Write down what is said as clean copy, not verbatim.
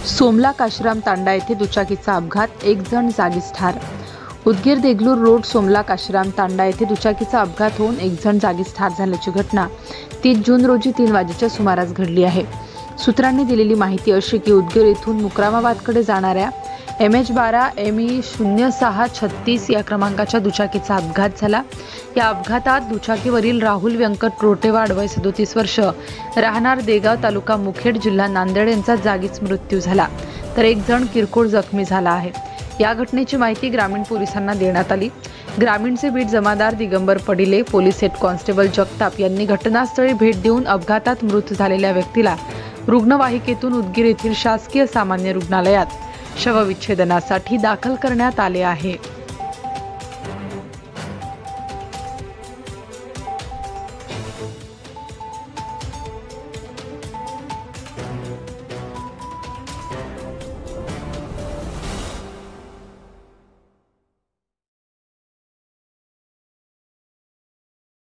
सोमला काशीराम तांडा येथे दुचाकीचा अपघात, एक जण जागीच ठार। उदगीर देगलूर रोड सोमला काशीराम तांडा येथे दुचाकीचा अपघात होऊन एक जण जागीच ठार झाल्याची घटना 30 जून रोजी 3 वाजेच्या सुमारास घडली आहे। सूत्रांनी दिलेली माहिती अशी की उदगीर येथून मुक्रामाबादकडे जाणाऱ्या MH12 ME 0636 या क्रमांकाच्या दुचाकीचा अपघात झाला। या अपघातात दुचाकीवरील राहुल व्यंकट रोटेवाड वय 37 वर्ष राहणार देगाव तालुका मुखेड जिल्हा नांदेड यांचा जागीच मृत्यू झाला, तर एक जण किरकोळ जखमी झाला आहे। या घटनेची माहिती ग्रामीण पोलिसांना देण्यात आली। ग्रामीणचे बीट जमादार Digambar Padile, police head constable Jagtap यांनी घटनास्थळी भेट देऊन अपघातात मृत झालेल्या व्यक्तीला रुग्णवाहिकेतून उदगीर येथील शासकीय सामान्य रुग्णालयात शवविच्छेदनासाठी दाखल करण्यात आले आहे।